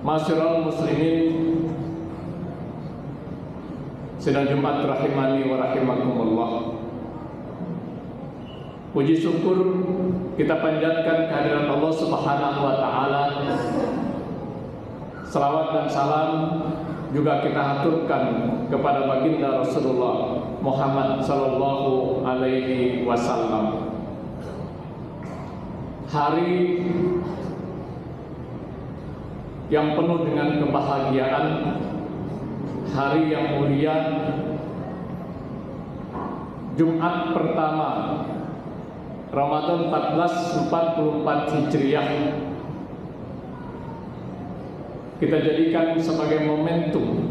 Ma'asyiral muslimin, sidang Jumat rahimani wa rahimakumullah. Puji syukur kita panjatkan kehadirat Allah Subhanahu wa taala. Salawat dan salam juga kita haturkan kepada baginda Rasulullah Muhammad sallallahu alaihi wasallam. Hari yang penuh dengan kebahagiaan, hari yang mulia, Jumat pertama Ramadan 1444 Hijriah, kita jadikan sebagai momentum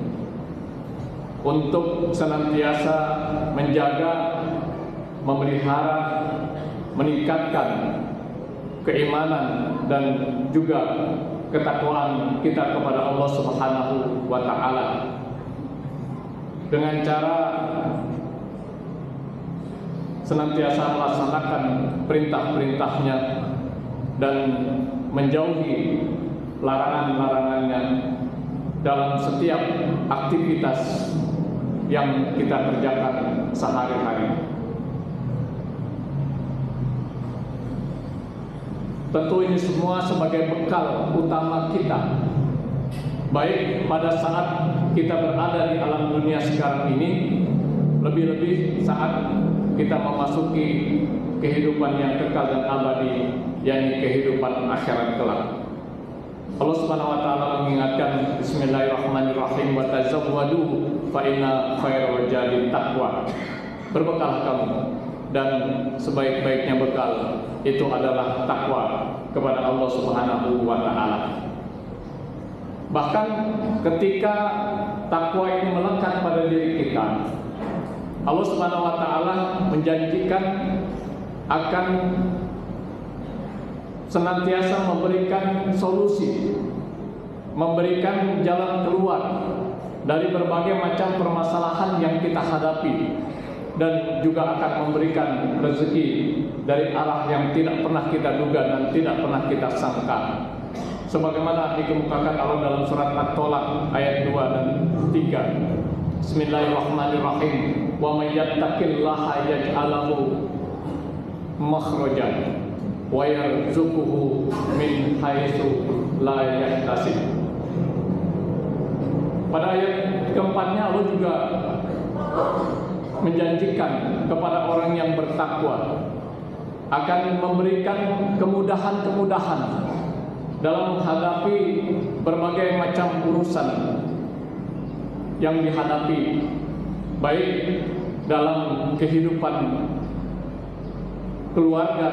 untuk senantiasa menjaga, memelihara, meningkatkan keimanan dan juga ketakwaan kita kepada Allah Subhanahu wa taala dengan cara senantiasa melaksanakan perintah-perintahnya dan menjauhi larangan-larangannya dalam setiap aktivitas yang kita kerjakan sehari-hari. Tentu ini semua sebagai bekal utama kita, baik pada saat kita berada di alam dunia sekarang ini, lebih-lebih saat kita memasuki kehidupan yang kekal dan abadi, yakni kehidupan akhirat kelak. Allah Subhanahu wa taala mengingatkan, bismillahirrahmanirrahim, wa tazawwadu fa inna khairal zadi taqwa. Berbekallah kamu, dan sebaik-baiknya bekal itu adalah takwa kepada Allah Subhanahu wa taala. Bahkan ketika takwa ini melekat pada diri kita, Allah Subhanahu wa taala menjanjikan akan senantiasa memberikan solusi, memberikan jalan keluar dari berbagai macam permasalahan yang kita hadapi, dan juga akan memberikan rezeki dari arah yang tidak pernah kita duga dan tidak pernah kita sangka. Sebagaimana dikemukakan Allah dalam surat At-Tolak ayat 2 dan 3. Bismillahirrahmanirrahim. Wa may yattaqillaha yaj'al lahu makhrajan wa yarzuquhu min haitsu la yahtasib. Pada ayat keempatnya Allah juga menjanjikan kepada orang yang bertakwa akan memberikan kemudahan-kemudahan dalam menghadapi berbagai macam urusan yang dihadapi, baik dalam kehidupan keluarga,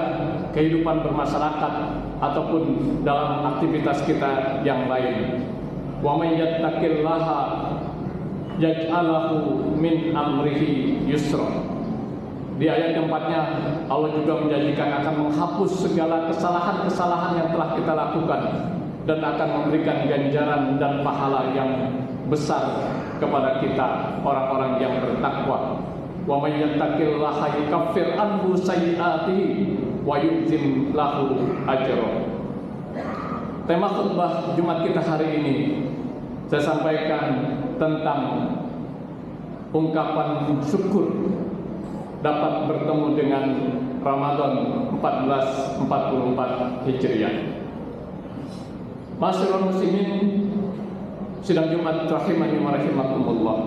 kehidupan bermasyarakat, ataupun dalam aktivitas kita yang lain. Wa may yattaqillaha yaj'alahu min amrihi yusra. Di ayat keempatnya Allah juga menjanjikan akan menghapus segala kesalahan-kesalahan yang telah kita lakukan dan akan memberikan ganjaran dan pahala yang besar kepada kita, orang-orang yang bertakwa. Wa may yattaqillaha yukaffir anhu sayyi'atihi wa yu'zim lahu ajra. Tema khutbah Jumat kita hari ini saya sampaikan tentang ungkapan syukur dapat bertemu dengan Ramadan 1444 Hijriah. Ma'asyiral muslimin, sidang Jumat rahimani wa rahimakumullah.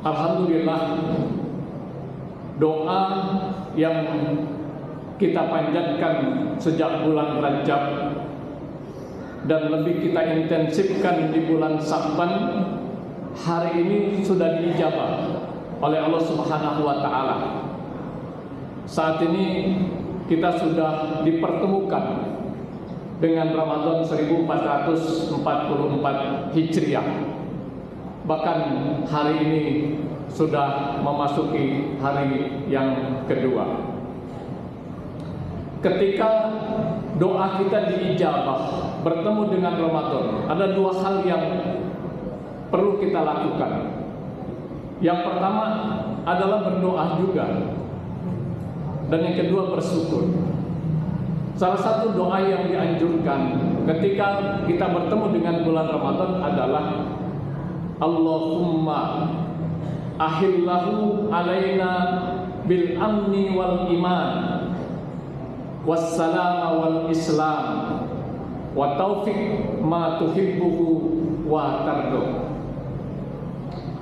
Alhamdulillah, doa yang kita panjatkan sejak bulan Rajab dan lebih kita intensifkan di bulan Sya'ban, hari ini sudah diijabah oleh Allah Subhanahu wa taala. Saat ini kita sudah dipertemukan dengan Ramadan 1444 Hijriah. Bahkan hari ini sudah memasuki hari yang kedua. Ketika doa kita diijabah, bertemu dengan Ramadan, ada dua hal yang perlu kita lakukan. Yang pertama adalah berdoa juga, dan yang kedua bersyukur. Salah satu doa yang dianjurkan ketika kita bertemu dengan bulan Ramadan adalah Allahumma ahillahu alaina bil amni wal iman wassalama wal islam wa taufiq ma tuhibbuhu wa tardu.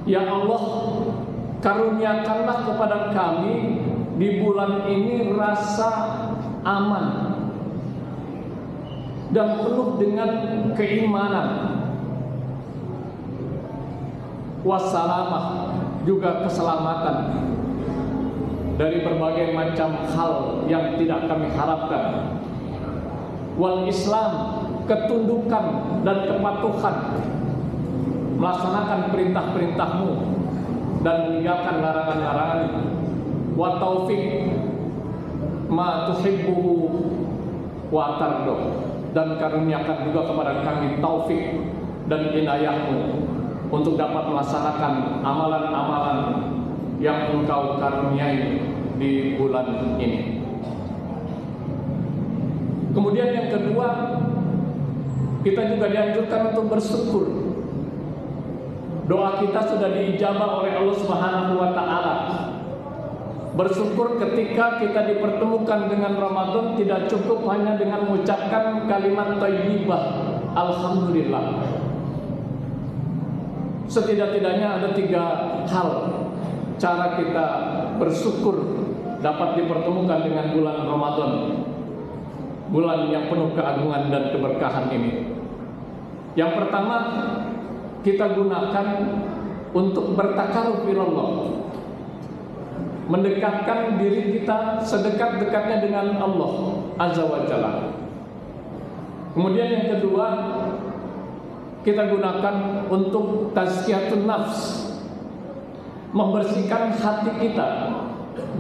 Ya Allah, karuniakanlah kepada kami di bulan ini rasa aman dan penuh dengan keimanan, wassalamah, juga keselamatan dari berbagai macam hal yang tidak kami harapkan, wal Islam, ketundukan dan kepatuhan, melaksanakan perintah-perintah-Mu dan meninggalkan larangan-larangan, wa taufiq ma tuhibbuhu wa tardu, dan karuniakan juga kepada kami taufik dan inayah-Mu untuk dapat melaksanakan amalan-amalan yang Engkau karuniai di bulan ini. Kemudian yang kedua, kita juga dianjurkan untuk bersyukur. Doa kita sudah diijabah oleh Allah Subhanahu wa taala. Bersyukur ketika kita dipertemukan dengan Ramadan tidak cukup hanya dengan mengucapkan kalimat thayyibah alhamdulillah. Setidak-tidaknya ada 3 hal cara kita bersyukur dapat dipertemukan dengan bulan Ramadan, bulan yang penuh keagungan dan keberkahan ini. Yang pertama, kita gunakan untuk bertakarub ilallah, mendekatkan diri kita sedekat-dekatnya dengan Allah Azza wa Jalla. Kemudian yang kedua, kita gunakan untuk tazkiyatun nafs, membersihkan hati kita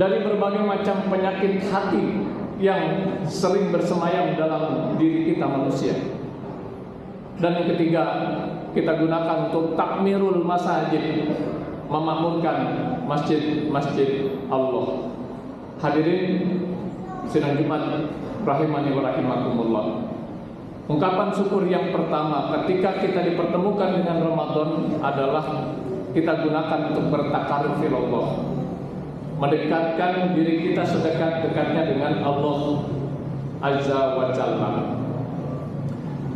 dari berbagai macam penyakit hati yang sering bersemayam dalam diri kita manusia. Dan yang ketiga, kita gunakan untuk takmirul masajid, memakmurkan masjid-masjid Allah. Hadirin sidang Jumat rahimani wa rahimakumullah. Ungkapan syukur yang pertama ketika kita dipertemukan dengan Ramadan adalah kita gunakan untuk bertakarub ilallah, mendekatkan diri kita sedekat-dekatnya dengan Allah Azza wa Jalla.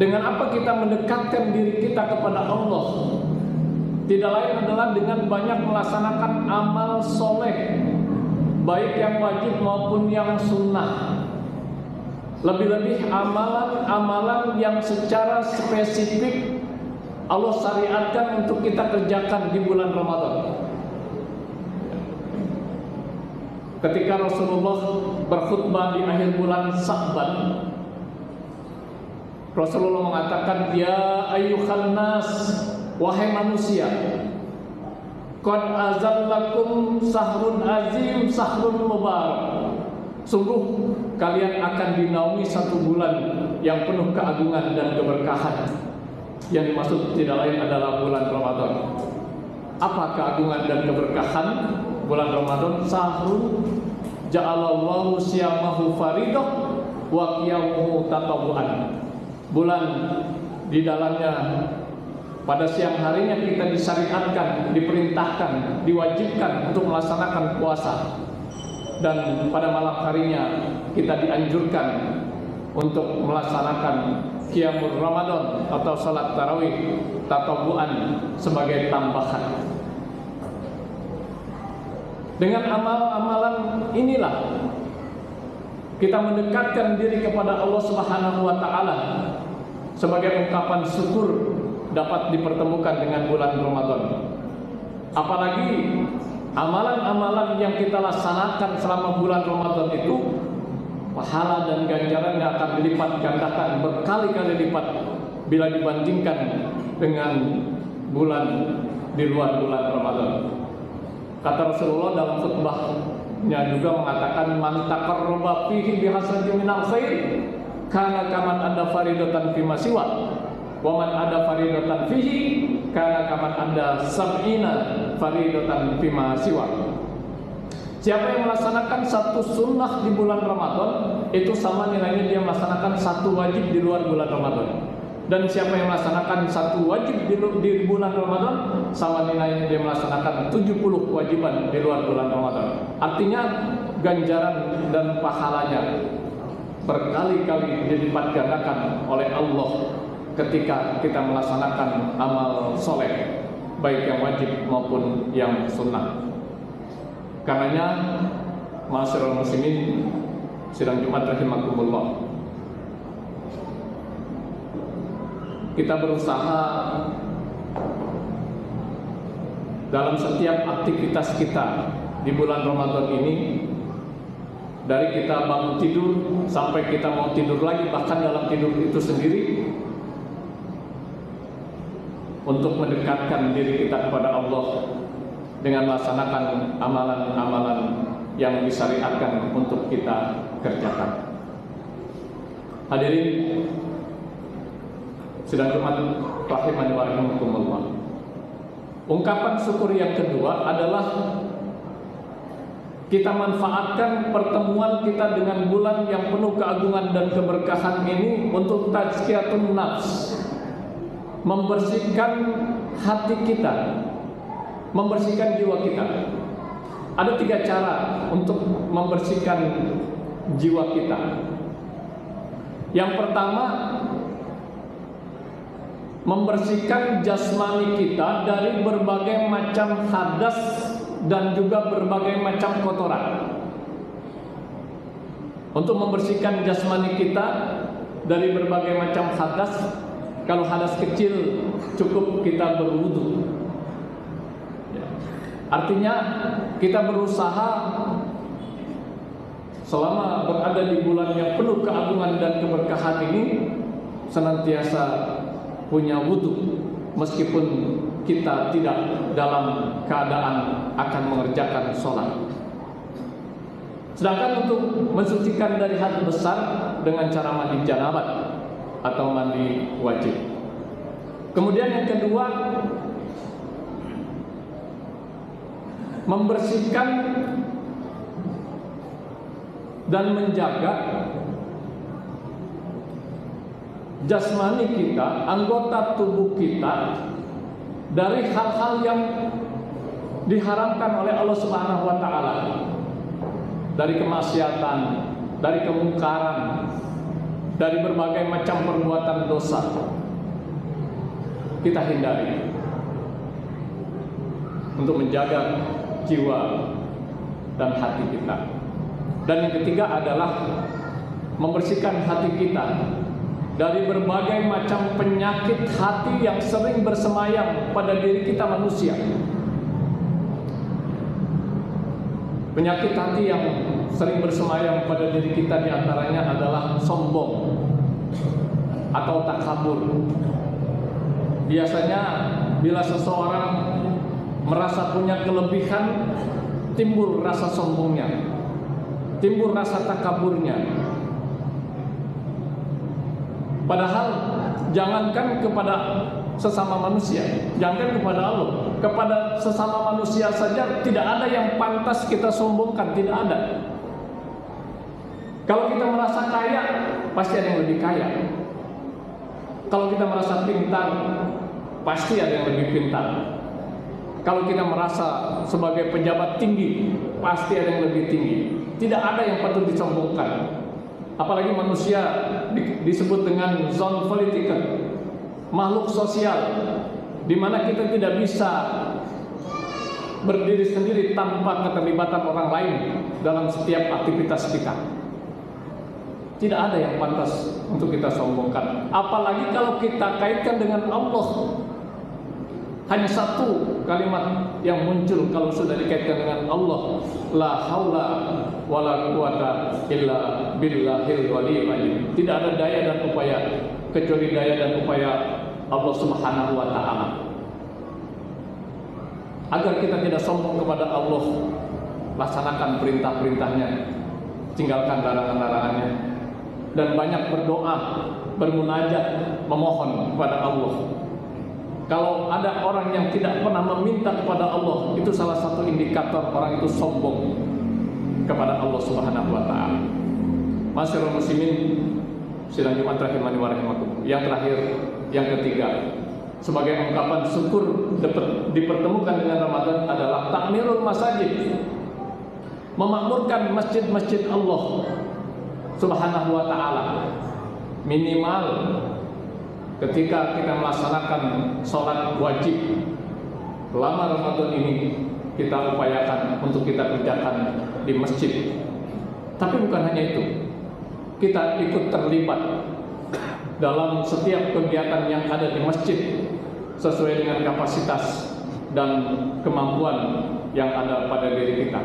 Dengan apa kita mendekatkan diri kita kepada Allah? Tidak lain adalah dengan banyak melaksanakan amal soleh, baik yang wajib maupun yang sunnah. Lebih-lebih amalan-amalan yang secara spesifik Allah syariatkan untuk kita kerjakan di bulan Ramadan. Ketika Rasulullah berkhutbah di akhir bulan Sya'ban, Rasulullah mengatakan, ya ayyuhan nas, wahai manusia, qad azallakum sahrun azim, sahrun mubarak. Sungguh kalian akan dinaungi 1 bulan yang penuh keagungan dan keberkahan. Yang dimaksud tidak lain adalah bulan Ramadan. Apa keagungan dan keberkahan bulan Ramadan? Sahrun ja'alallahu siyamahu faridah wa qiyamuhu tatawuan. Bulan di dalamnya pada siang harinya kita disyariatkan, diperintahkan, diwajibkan untuk melaksanakan puasa, dan pada malam harinya kita dianjurkan untuk melaksanakan qiyamul Ramadan atau salat tarawih tatawuan sebagai tambahan. Dengan amal-amalan inilah kita mendekatkan diri kepada Allah Subhanahu wa taala sebagai ungkapan syukur dapat dipertemukan dengan bulan Ramadan. Apalagi amalan-amalan yang kita laksanakan selama bulan Ramadan itu, pahala dan ganjarannya akan dilipat gandakan berkali-kali lipat bila dibandingkan dengan bulan di luar bulan Ramadan. Kata Rasulullah dalam khutbahnya juga mengatakan, man taqarraba fihi bihasatin minal khair kana kaman ada faridatan fi masiwa wa man ada faridatan fihi kana kaman ada sab'ina faridatan fi masiwa. Siapa yang melaksanakan 1 sunnah di bulan Ramadan, itu sama nilainya dia melaksanakan satu wajib di luar bulan Ramadan. Dan siapa yang melaksanakan satu wajib di bulan Ramadan, sama nilainya dia melaksanakan 70 kewajiban di luar bulan Ramadan. Artinya ganjaran dan pahalanya berkali-kali dilipat gandakan oleh Allah ketika kita melaksanakan amal soleh, baik yang wajib maupun yang sunnah. Karenanya, ma'asyiral muslimin sidang Jumat rahimakumullah, kita berusaha dalam setiap aktivitas kita di bulan Ramadan ini, dari kita bangun tidur sampai kita mau tidur lagi, bahkan dalam tidur itu sendiri, untuk mendekatkan diri kita kepada Allah dengan melaksanakan amalan-amalan yang disyariatkan untuk kita kerjakan. Hadirin sidang Jumat rahimani wa rahimakumullah. Ungkapan syukur yang kedua adalah kita manfaatkan pertemuan kita dengan bulan yang penuh keagungan dan keberkahan ini untuk tazkiyatun nafs, membersihkan hati kita, membersihkan jiwa kita. Ada 3 cara untuk membersihkan jiwa kita. Yang pertama, membersihkan jasmani kita dari berbagai macam hadas dan juga berbagai macam kotoran. Untuk membersihkan jasmani kita dari berbagai macam hadas, kalau hadas kecil cukup kita berwudu. Artinya kita berusaha selama berada di bulan yang penuh keagungan dan keberkahan ini senantiasa punya wudu, meskipun kita tidak dalam keadaan akan mengerjakan sholat. Sedangkan untuk mensucikan dari hadas besar dengan cara mandi janabat atau mandi wajib. Kemudian yang kedua, membersihkan dan menjaga jasmani kita, anggota tubuh kita dari hal-hal yang diharamkan oleh Allah Subhanahu wa taala, dari kemaksiatan, dari kemungkaran, dari berbagai macam perbuatan dosa. Kita hindari untuk menjaga jiwa dan hati kita. Dan yang ketiga adalah membersihkan hati kita dari berbagai macam penyakit hati yang sering bersemayam pada diri kita manusia. Penyakit hati yang sering bersemayam pada diri kita diantaranya adalah sombong atau takabur. Biasanya bila seseorang merasa punya kelebihan, timbul rasa sombongnya, timbul rasa takaburnya. Padahal jangankan kepada sesama manusia, jangankan kepada Allah, kepada sesama manusia saja tidak ada yang pantas kita sombongkan, tidak ada. Kalau kita merasa kaya, pasti ada yang lebih kaya. Kalau kita merasa pintar, pasti ada yang lebih pintar. Kalau kita merasa sebagai pejabat tinggi, pasti ada yang lebih tinggi. Tidak ada yang patut disombongkan. Apalagi manusia disebut dengan zone political, makhluk sosial, di mana kita tidak bisa berdiri sendiri tanpa keterlibatan orang lain dalam setiap aktivitas kita. Tidak ada yang pantas untuk kita sombongkan. Apalagi kalau kita kaitkan dengan Allah. Hanya satu kalimat yang muncul kalau sudah dikaitkan dengan Allah, la haula wala quwata illa billahil waliyil azim. Tidak ada daya dan upaya kecuali daya dan upaya Allah Subhanahu wa taala. Agar kita tidak sombong kepada Allah, laksanakan perintah-perintahnya, tinggalkan larangan-larangannya, dan banyak berdoa, bermunajat, memohon kepada Allah. Kalau ada orang yang tidak pernah meminta kepada Allah, itu salah satu indikator orang itu sombong kepada Allah Subhanahu wa taala. Masyarul muslimin sidang Jumat rahimani wa rahimakumullah. Yang terakhir, yang ketiga, sebagai ungkapan syukur dipertemukan dengan Ramadan adalah takmirul masajid, memakmurkan masjid-masjid Allah Subhanahu wa taala. Minimal ketika kita melaksanakan sholat wajib selama Ramadan ini, kita upayakan untuk kita kerjakan di masjid. Tapi bukan hanya itu, kita ikut terlibat dalam setiap kegiatan yang ada di masjid sesuai dengan kapasitas dan kemampuan yang ada pada diri kita.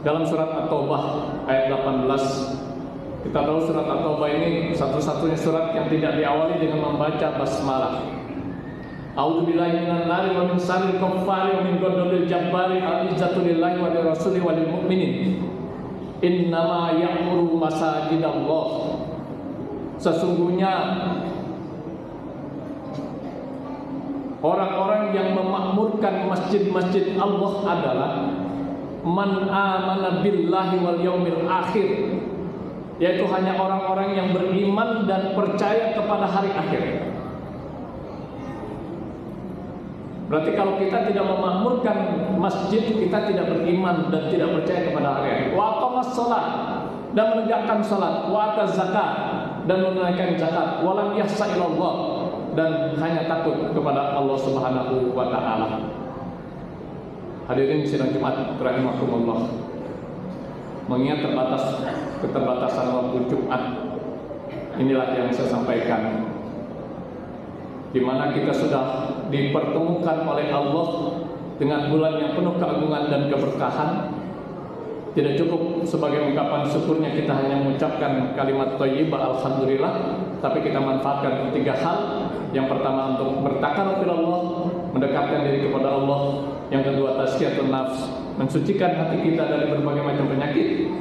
Dalam surat At-Taubah ayat 18, kita tahu surat At-Taubah ini satu-satunya surat yang tidak diawali dengan membaca basmalah. A'udzubillahi minan nari wa min syarril kuffari wa min ghadabil jabbari al-izzatu lillahi wa lirrasuli wa lil mu'minin. Innama ya'muru masajidallah. Sesungguhnya orang-orang yang memakmurkan masjid-masjid Allah adalah man amana billahi wal yaumil akhir, yaitu hanya orang-orang yang beriman dan percaya kepada hari akhir. Berarti kalau kita tidak memakmurkan masjid, kita tidak beriman dan tidak percaya kepada hari akhir. Wa aqamas shalah, dan menegakkan salat, wa ataz zakat, dan menunaikan zakat, wa lam yahsa ilallah, dan hanya takut kepada Allah Subhanahu wa taala. Hadirin sidang Jumat rahimakumullah. Mengingat keterbatasan waktu Jumat, inilah yang saya sampaikan, di mana kita sudah dipertemukan oleh Allah dengan bulan yang penuh keagungan dan keberkahan. Tidak cukup sebagai ungkapan syukurnya kita hanya mengucapkan kalimat thayyibah alhamdulillah, tapi kita manfaatkan tiga hal. Yang pertama untuk bertakarub Allah, mendekatkan diri kepada Allah. Yang kedua tazkiyatun nafs, mensucikan hati kita dari berbagai macam penyakit.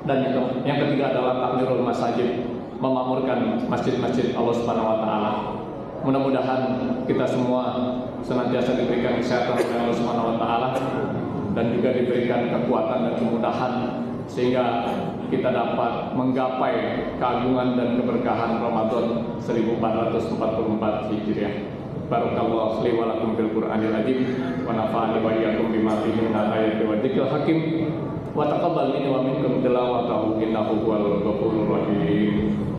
Dan yang ketiga adalah takmirul masajid, memakmurkan masjid-masjid Allah Subhanahu wa taala. Mudah-mudahan kita semua senantiasa diberikan kesehatan oleh Allah Subhanahu wa taala dan juga diberikan kekuatan dan kemudahan sehingga kita dapat menggapai keagungan dan keberkahan Ramadan 1444 Hijriah. Barakallahu li wa lakum fil Qur'anil azim wa nafa'ani wa iyyakum bima fihi min ayati wa dzikril hakim wa taqabbal minni wa minkum tilawatahu innahu huwal ghafurur rahim.